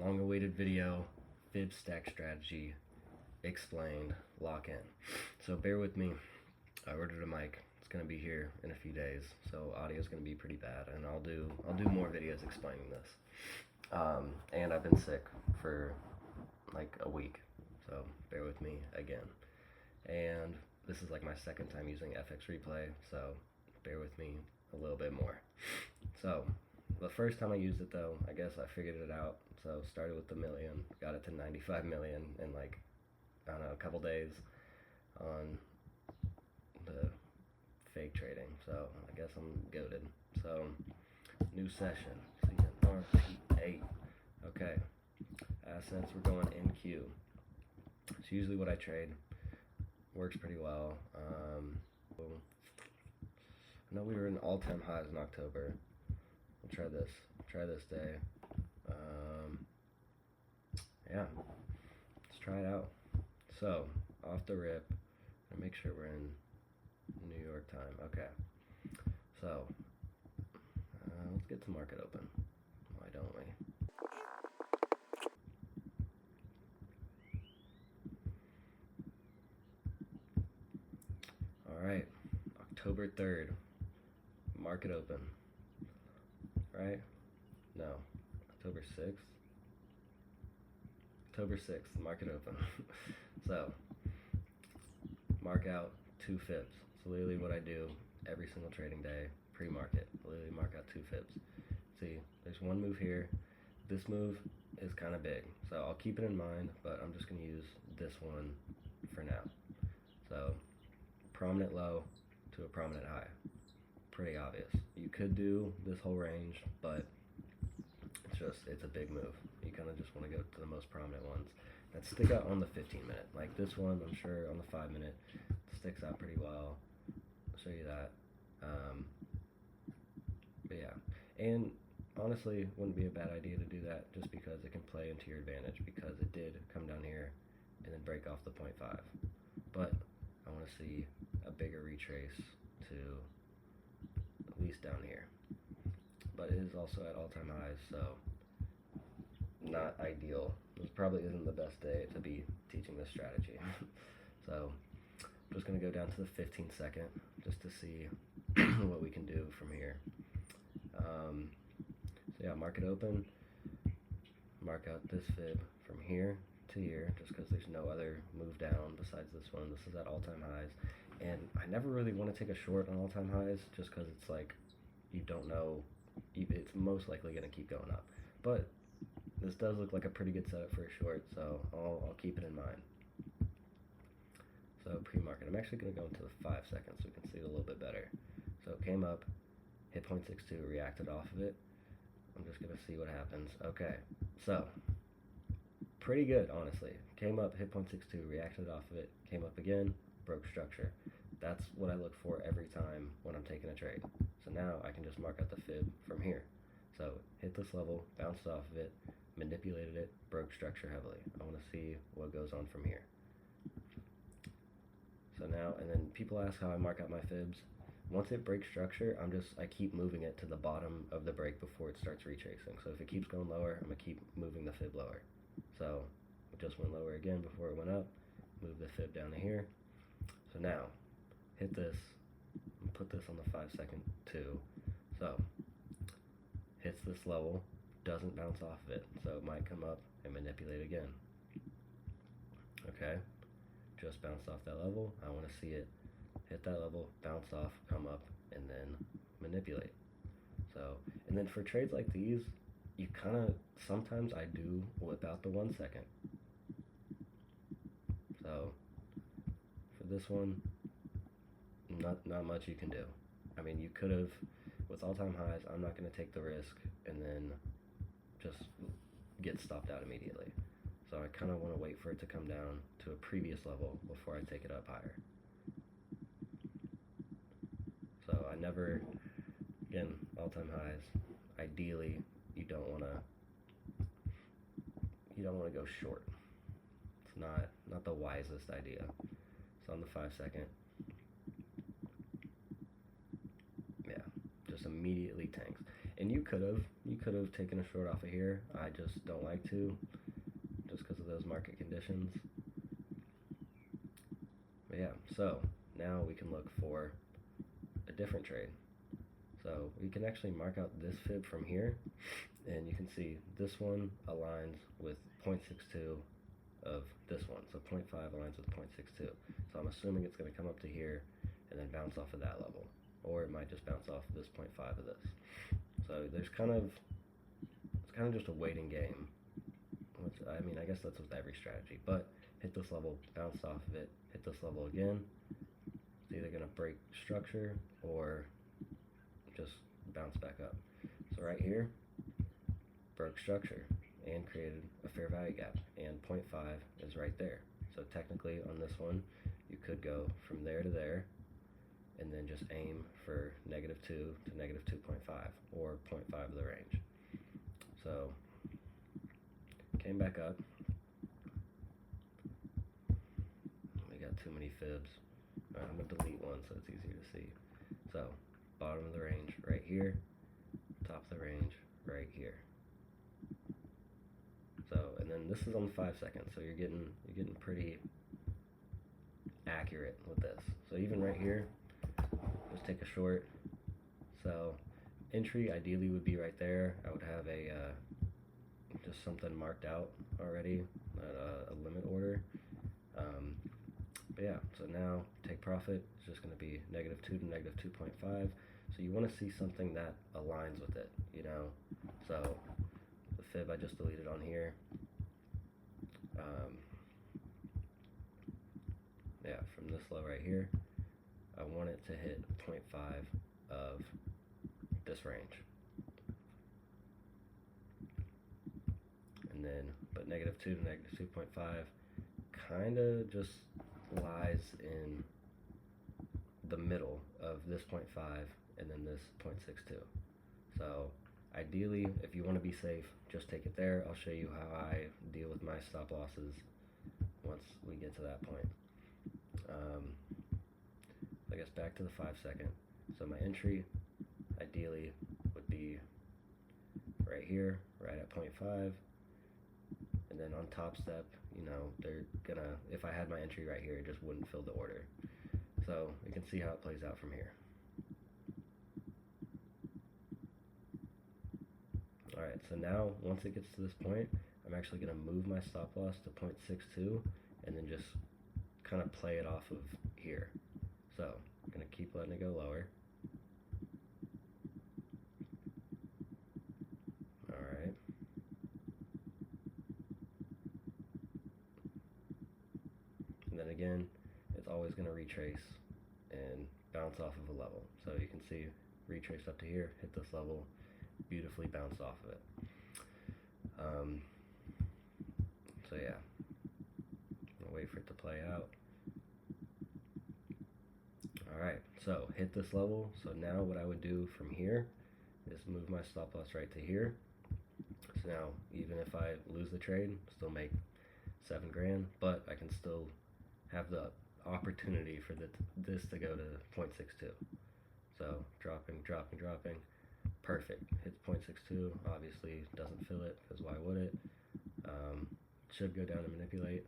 long awaited video, fib stack strategy explained, lock in. So bear with me. I ordered a mic. It's gonna be here in a few days, so audio's gonna be pretty bad, and I'll do more videos explaining this. And I've been sick for like a week, so bear with me again. And this is like my second time using FX Replay, so bear with me a little bit more. So the first time I used it though, I guess I figured it out. So started with the million, got it to 95 million in like, I don't know, a couple days on the fake trading. So I guess I'm goated. So new session, CNRP8. Okay, assets, we're going NQ. It's usually what I trade. Works pretty well. I know we were in all-time highs in October. We'll try this. Try this day. Yeah, let's try it out. So, off the rip, make sure we're in New York time. Okay. So, let's get to market open. Why don't we? All right, October 3rd, market open. Right? No, October 6th. October 6th, market open. So, mark out 2 fibs. So literally what I do every single trading day, pre-market, literally mark out 2 fibs. See, there's one move here. This move is kind of big, so I'll keep it in mind, but I'm just going to use this one for now. So, prominent low to a prominent high. Pretty obvious. You could do this whole range, but it's a big move. You kind of just want to go to the most prominent ones that stick out on the 15-minute. Like this one, I'm sure on the 5-minute sticks out pretty well. I'll show you that. But yeah, and honestly, wouldn't be a bad idea to do that just because it can play into your advantage, because it did come down here and then break off the 0.5. But I want to see a bigger retrace to at least down here. But it is also at all-time highs, so not ideal. This probably isn't the best day to be teaching this strategy. So I'm just going to go down to the 15-second just to see what we can do from here. So yeah, market open. Mark out this fib from here to here, just because there's no other move down besides this one. This is at all-time highs. And I never really want to take a short on all-time highs just because it's like you don't know, it's most likely going to keep going up. But this does look like a pretty good setup for a short, so I'll keep it in mind. So pre-market, I'm actually going to go into the 5 seconds so we can see it a little bit better. So it came up, hit 0.62, reacted off of it. I'm just going to see what happens. Okay, so pretty good, honestly. Came up, hit 0.62, reacted off of it, came up again, broke structure. That's what I look for every time when I'm taking a trade. So now I can just mark out the fib from here. So hit this level, bounced off of it, manipulated it, broke structure heavily. I want to see what goes on from here. So now, and then people ask how I mark out my fibs. Once it breaks structure, I keep moving it to the bottom of the break before it starts retracing. So if it keeps going lower, I'm going to keep moving the fib lower. So it just went lower again before it went up. Move the fib down to here. So now, hit this, and put this on the 5 second too. So, hits this level, doesn't bounce off of it, so it might come up and manipulate again. Okay, just bounced off that level. I want to see it hit that level, bounce off, come up, and then manipulate. So, and then for trades like these, you kind of, sometimes I do whip out the 1 second. So, for this one, not much you can do. I mean, you could have, with all-time highs, I'm not going to take the risk and then just get stopped out immediately. So I kind of want to wait for it to come down to a previous level before I take it up higher. So I never, again, all-time highs, ideally you don't want to go short. It's not the wisest idea. So on the 5 second, yeah, just immediately tanks. And you could have taken a short off of here. I just don't like to, just because of those market conditions. But yeah, so now we can look for a different trade. So we can actually mark out this fib from here, and you can see this one aligns with 0.62 of this one. So 0.5 aligns with 0.62. So I'm assuming it's going to come up to here and then bounce off of that level. Or it might just bounce off this 0.5 of this. So there's it's kind of just a waiting game. Which, I mean, I guess that's with every strategy. But hit this level, bounce off of it, hit this level again. It's either going to break structure or just bounce back up. So right here, broke structure and created a fair value gap, and 0.5 is right there. So technically on this one, you could go from there to there and then just aim for -2 to -2.5 or 0.5 of the range. So came back up. We got too many fibs. All right, I'm gonna delete one so it's easier to see. So bottom of the range right here, top of the range right here. So, and then this is on 5 seconds, so you're getting pretty accurate with this. So even right here, just take a short. So entry ideally would be right there. I would have a just something marked out already, a limit order. But yeah, so now take profit. It's just going to be -2 to -2.5. So you want to see something that aligns with it, you know. So the fib I just deleted on here. Yeah, from this low right here, I want it to hit 0.5 of this range. And then, but -2 to -2.5 kind of just lies in the middle of this 0.5 and then this 0.62. So ideally, if you want to be safe, just take it there. I'll show you how I deal with my stop losses once we get to that point. I guess back to the 5 second. So my entry ideally would be right here, right at 0.5. And then on top step, you know, they're gonna, if I had my entry right here, it just wouldn't fill the order. So you can see how it plays out from here. Alright, so now once it gets to this point, I'm actually going to move my stop loss to 0.62 and then just kind of play it off of here. So I'm going to keep letting it go lower. Alright. And then again, it's always going to retrace and bounce off of a level. So you can see retrace up to here, hit this level, beautifully bounced off of it. So yeah, I'll wait for it to play out. Alright, so hit this level. So now what I would do from here is move my stop loss right to here. So now even if I lose the trade, still make 7 grand, but I can still have the opportunity for this to go to 0.62. So dropping, perfect. Hits 0.62, obviously doesn't fill it, because why would it? Should go down and manipulate.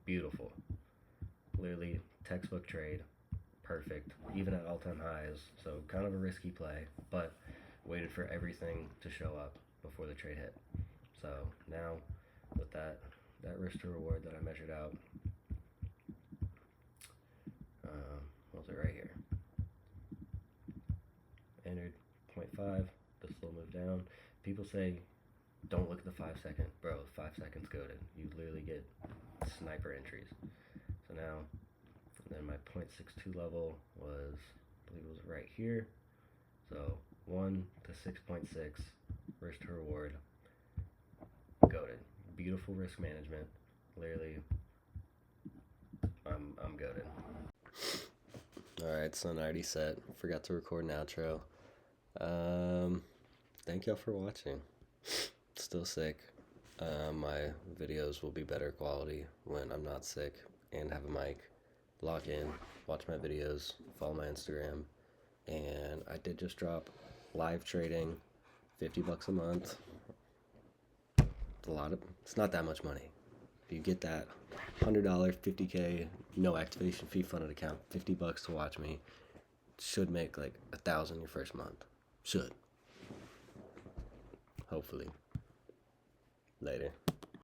Beautiful. Literally textbook trade. Perfect. Even at all-time highs, so kind of a risky play, but waited for everything to show up before the trade hit. So now with that risk to reward that I measured out, what was it right here? Entered 0.5, this will move down. People say, don't look at the 5 second. Bro, 5 seconds goaded. You literally get sniper entries. So now, and then my 0.62 level was, I believe it was right here. So 1 to 6.6, risk to reward, goaded. Beautiful risk management. Literally, I'm goaded. Alright, so 90 set. Forgot to record an outro. Thank y'all for watching. Still sick. My videos will be better quality when I'm not sick and have a mic. Log in, watch my videos, follow my Instagram. And I did just drop live trading $50 a month. It's not that much money. If you get that $100, $50K, no activation fee funded account, $50 to watch me, should make like $1,000 your first month. Should. Hopefully. Later.